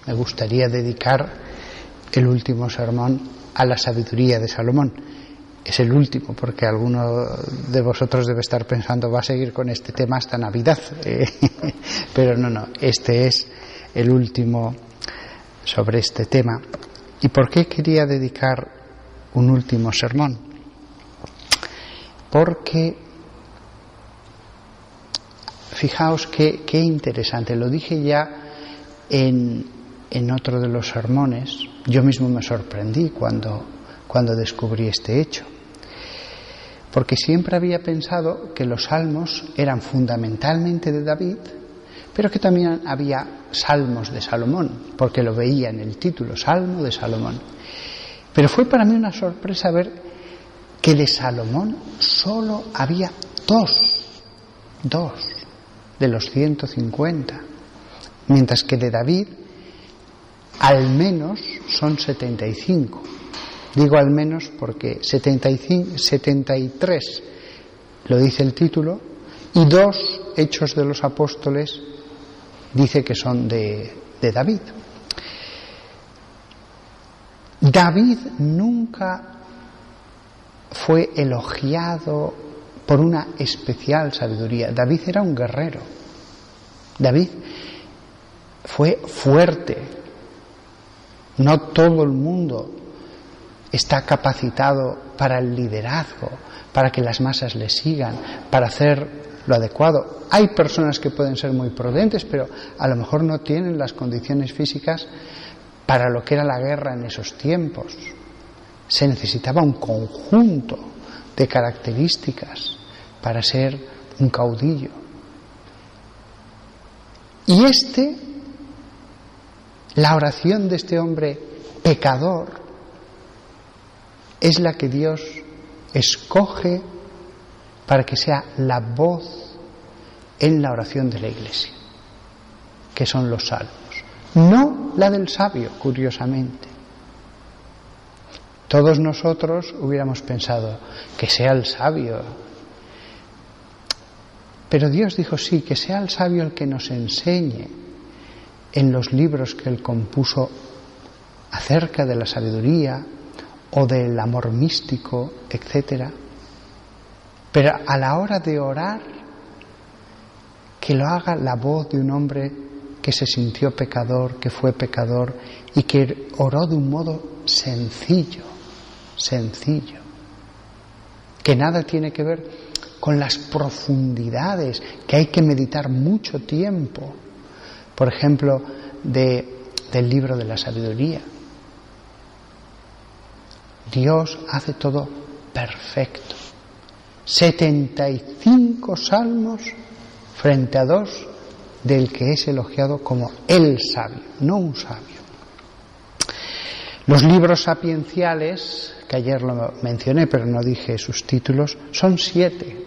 me gustaría dedicar el último sermón a la sabiduría de Salomón. Es el último, porque alguno de vosotros debe estar pensando, va a seguir con este tema hasta Navidad. Pero no, este es el último sobre este tema. ¿Y por qué quería dedicar un último sermón? Porque, fijaos qué interesante, lo dije ya en otro de los sermones. Yo mismo me sorprendí cuando descubrí este hecho, porque siempre había pensado que los salmos eran fundamentalmente de David, pero que también había salmos de Salomón, porque lo veía en el título, Salmo de Salomón. Pero fue para mí una sorpresa ver que de Salomón solo había dos de los 150, mientras que de David al menos son 75. Digo al menos porque 73 lo dice el título, y 2 Hechos de los Apóstoles dice que son de David. David nunca fue elogiado por una especial sabiduría. David era un guerrero. David fue fuerte. No todo el mundo está capacitado para el liderazgo, para que las masas le sigan, para hacer lo adecuado. Hay personas que pueden ser muy prudentes, pero a lo mejor no tienen las condiciones físicas para lo que era la guerra en esos tiempos. Se necesitaba un conjunto de características para ser un caudillo. Y la oración de este hombre pecador es la que Dios escoge para que sea la voz en la oración de la Iglesia, que son los salmos. No la del sabio, curiosamente. Todos nosotros hubiéramos pensado que sea el sabio. Pero Dios dijo sí, que sea el sabio el que nos enseñe en los libros que Él compuso acerca de la sabiduría o del amor místico, etc. Pero a la hora de orar, que lo haga la voz de un hombre que se sintió pecador, que fue pecador y que oró de un modo sencillo, que nada tiene que ver con las profundidades, que hay que meditar mucho tiempo. Por ejemplo, del libro de la sabiduría. Dios hace todo perfecto. 75 salmos frente a 2 del que es elogiado como el sabio, no un sabio. Los libros sapienciales, que ayer lo mencioné pero no dije sus títulos, son 7.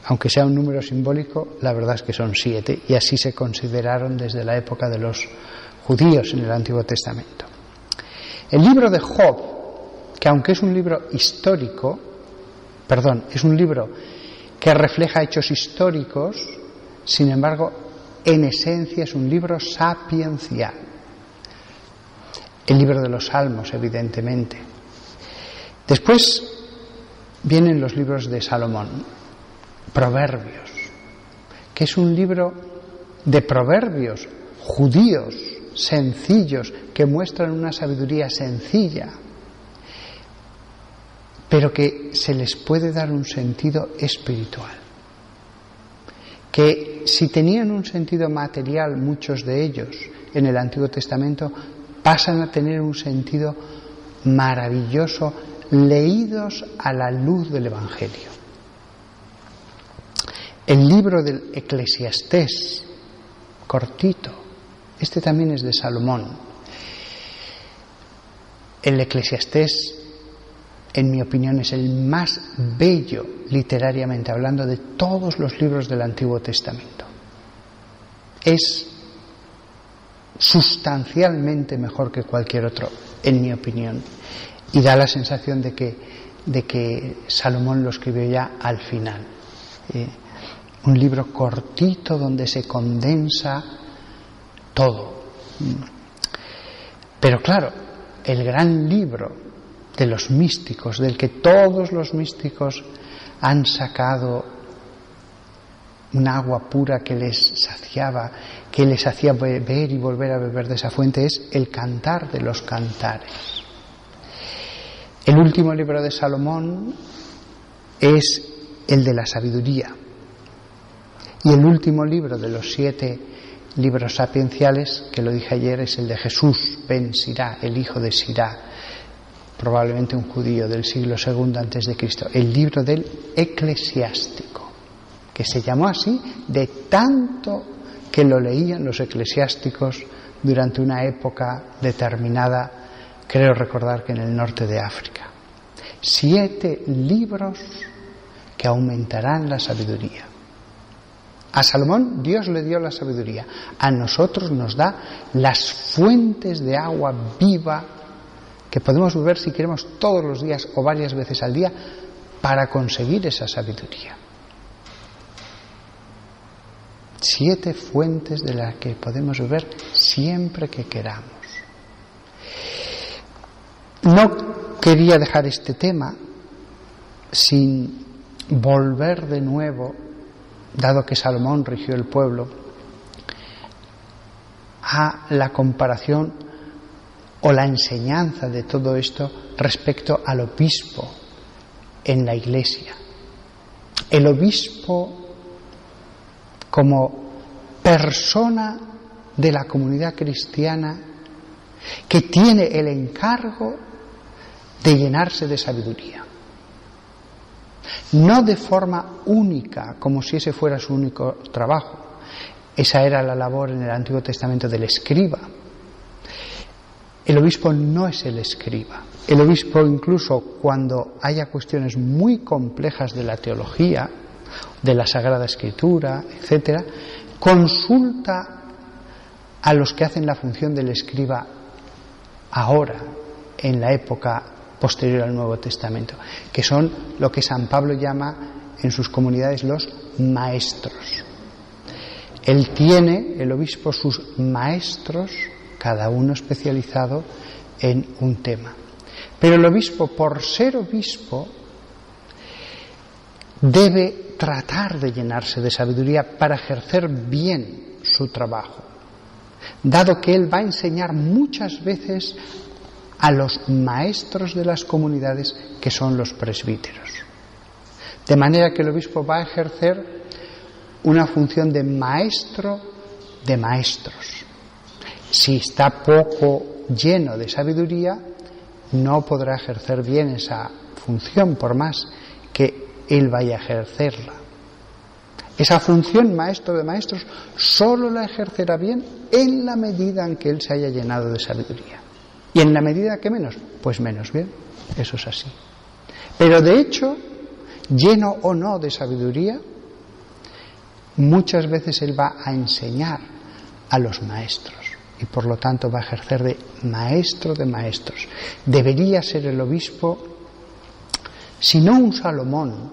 Aunque sea un número simbólico, la verdad es que son 7, y así se consideraron desde la época de los judíos en el Antiguo Testamento. El libro de Job, que aunque es un libro histórico, es un libro que refleja hechos históricos, sin embargo, en esencia es un libro sapiencial. El libro de los Salmos, evidentemente. Después vienen los libros de Salomón, Proverbios, que es un libro de proverbios judíos, sencillos, que muestran una sabiduría sencilla, pero que se les puede dar un sentido espiritual. Que si tenían un sentido material, muchos de ellos, en el Antiguo Testamento, pasan a tener un sentido maravilloso, leídos a la luz del Evangelio. El libro del Eclesiastés, cortito, este también es de Salomón. El Eclesiastés, en mi opinión, es el más bello, literariamente hablando, de todos los libros del Antiguo Testamento. Es sustancialmente mejor que cualquier otro, en mi opinión, y da la sensación de que Salomón lo escribió ya al final. Un libro cortito donde se condensa todo, Pero claro, el gran libro de los místicos, del que todos los místicos han sacado un agua pura que les saciaba, que les hacía beber y volver a beber de esa fuente, es el Cantar de los Cantares. El último libro de Salomón es el de la sabiduría. Y el último libro de los 7 libros sapienciales, que lo dije ayer, es el de Jesús ben Sirá, el hijo de Sirá, probablemente un judío del siglo II a.C., el libro del eclesiástico, que se llamó así de tanto que lo leían los eclesiásticos durante una época determinada, creo recordar que en el norte de África. 7 libros que aumentarán la sabiduría. A Salomón Dios le dio la sabiduría, a nosotros nos da las fuentes de agua viva que podemos beber si queremos todos los días o varias veces al día para conseguir esa sabiduría. 7 fuentes de las que podemos beber siempre que queramos. No quería dejar este tema sin volver de nuevo, dado que Salomón rigió el pueblo, a la comparación o la enseñanza de todo esto respecto al obispo en la Iglesia. El obispo como persona de la comunidad cristiana que tiene el encargo de llenarse de sabiduría. No de forma única, como si ese fuera su único trabajo. Esa era la labor en el Antiguo Testamento del escriba. El obispo no es el escriba. El obispo, incluso cuando haya cuestiones muy complejas de la teología, de la Sagrada Escritura, etc., consulta a los que hacen la función del escriba ahora, en la época posterior al Nuevo Testamento, que son lo que San Pablo llama en sus comunidades los maestros. Él tiene, el obispo, sus maestros, cada uno especializado en un tema. Pero el obispo, por ser obispo, debe tratar de llenarse de sabiduría para ejercer bien su trabajo, dado que él va a enseñar muchas veces a los maestros de las comunidades, que son los presbíteros. De manera que el obispo va a ejercer una función de maestro de maestros. Si está poco lleno de sabiduría, no podrá ejercer bien esa función, por más que él vaya a ejercerla. Esa función, maestro de maestros, solo la ejercerá bien en la medida en que él se haya llenado de sabiduría. ¿Y en la medida que menos? Pues menos bien, eso es así. Pero de hecho, lleno o no de sabiduría, muchas veces él va a enseñar a los maestros y por lo tanto va a ejercer de maestro de maestros. Debería ser el obispo, si no un Salomón,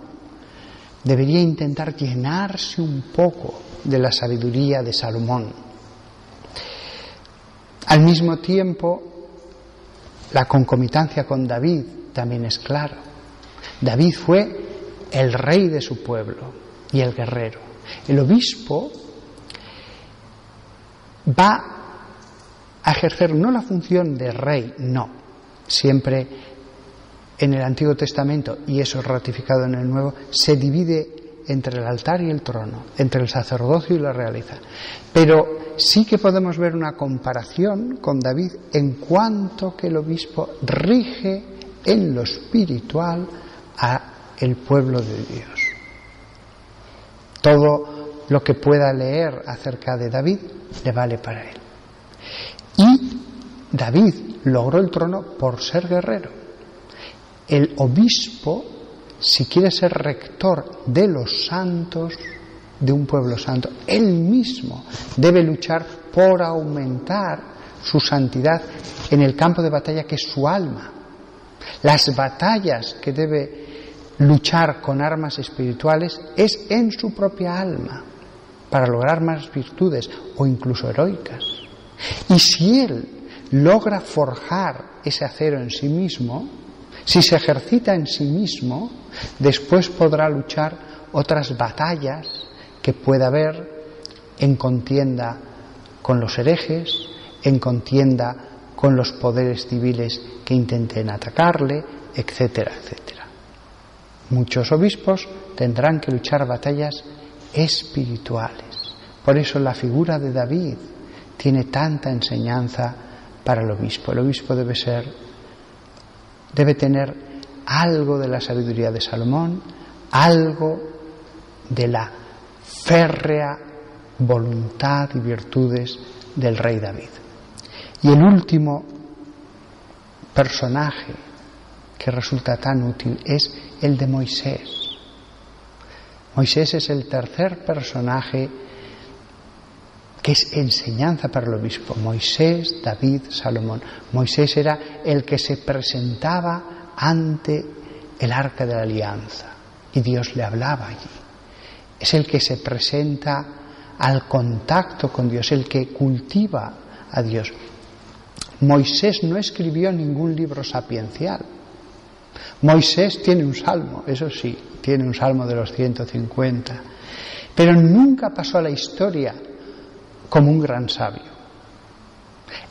debería intentar llenarse un poco de la sabiduría de Salomón. Al mismo tiempo, la concomitancia con David también es clara. David fue el rey de su pueblo y el guerrero. El obispo va a ejercer no la función de rey, no. Siempre en el Antiguo Testamento, y eso es ratificado en el Nuevo, se divide entre el altar y el trono, entre el sacerdocio y la realeza. Pero sí que podemos ver una comparación con David en cuanto que el obispo rige en lo espiritual a el pueblo de Dios. Todo lo que pueda leer acerca de David le vale para él. Y David logró el trono por ser guerrero. El obispo, si quiere ser rector de los santos, de un pueblo santo, él mismo debe luchar por aumentar su santidad en el campo de batalla que es su alma. Las batallas que debe luchar con armas espirituales es en su propia alma, para lograr más virtudes o incluso heroicas. Y si él logra forjar ese acero en sí mismo, si se ejercita en sí mismo, después podrá luchar otras batallas que pueda haber en contienda con los herejes, en contienda con los poderes civiles que intenten atacarle, etcétera, etcétera. Muchos obispos tendrán que luchar batallas espirituales. Por eso la figura de David tiene tanta enseñanza para el obispo. El obispo debe tener algo de la sabiduría de Salomón, algo de la férrea voluntad y virtudes del rey David. Y el último personaje que resulta tan útil es el de Moisés. Moisés es el tercer personaje que es enseñanza para el obispo. Moisés, David, Salomón. Moisés era el que se presentaba ante el arca de la alianza y Dios le hablaba allí. Es el que se presenta al contacto con Dios, el que cultiva a Dios. Moisés no escribió ningún libro sapiencial. Moisés tiene un salmo, eso sí, tiene un salmo de los 150, pero nunca pasó a la historia como un gran sabio.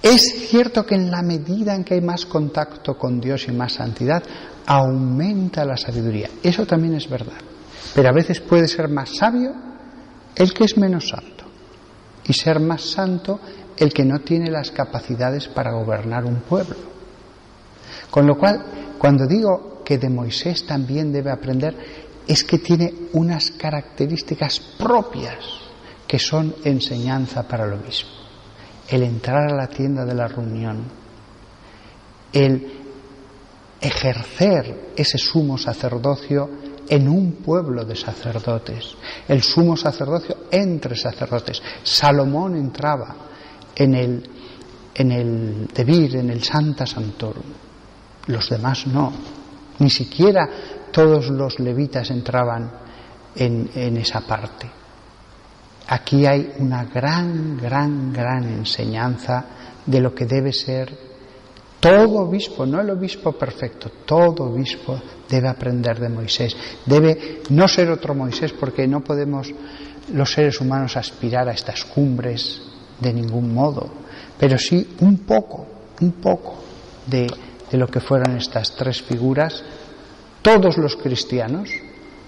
Es cierto que en la medida en que hay más contacto con Dios y más santidad, aumenta la sabiduría. Eso también es verdad. Pero a veces puede ser más sabio el que es menos santo y ser más santo el que no tiene las capacidades para gobernar un pueblo. Con lo cual, cuando digo que de Moisés también debe aprender, es que tiene unas características propias que son enseñanza para el obispo. El entrar a la tienda de la reunión, el ejercer ese sumo sacerdocio en un pueblo de sacerdotes, el sumo sacerdocio entre sacerdotes. Salomón entraba en el Debir, en el Sancta Sanctorum, los demás no, ni siquiera todos los levitas entraban en esa parte. Aquí hay una gran enseñanza de lo que debe ser todo obispo, no el obispo perfecto, todo obispo debe aprender de Moisés. Debe no ser otro Moisés, porque no podemos los seres humanos aspirar a estas cumbres de ningún modo, pero sí un poco de lo que fueron estas tres figuras, todos los cristianos,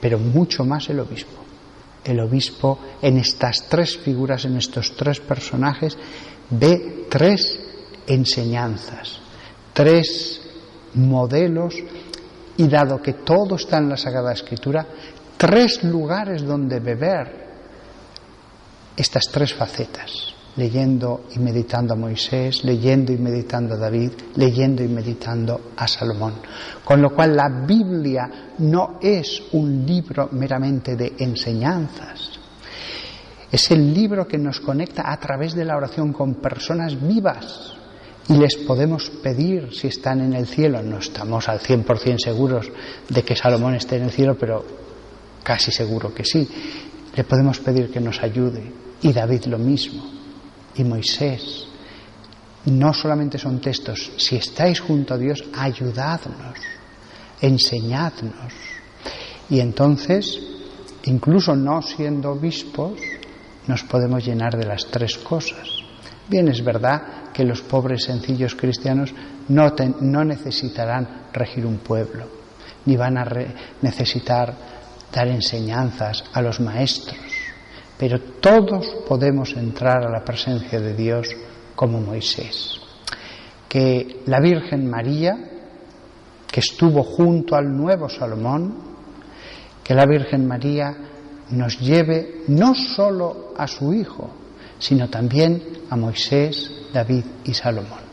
pero mucho más el obispo. El obispo en estas tres figuras, en estos tres personajes, ve tres enseñanzas, tres modelos, y dado que todo está en la Sagrada Escritura, tres lugares donde beber estas tres facetas: leyendo y meditando a Moisés, leyendo y meditando a David, leyendo y meditando a Salomón. Con lo cual la Biblia no es un libro meramente de enseñanzas, es el libro que nos conecta a través de la oración con personas vivas, y les podemos pedir si están en el cielo. No estamos al 100% seguros de que Salomón esté en el cielo, pero casi seguro que sí. Le podemos pedir que nos ayude, y David lo mismo, y Moisés. No solamente son textos. Si estáis junto a Dios, ayudadnos, enseñadnos. Y entonces, incluso no siendo obispos, nos podemos llenar de las tres cosas. Bien, es verdad que los pobres sencillos cristianos no necesitarán regir un pueblo, ni van a necesitar dar enseñanzas a los maestros, pero todos podemos entrar a la presencia de Dios como Moisés. Que la Virgen María, que estuvo junto al nuevo Salomón, que la Virgen María nos lleve no solo a su hijo, sino también a Moisés, David y Salomón.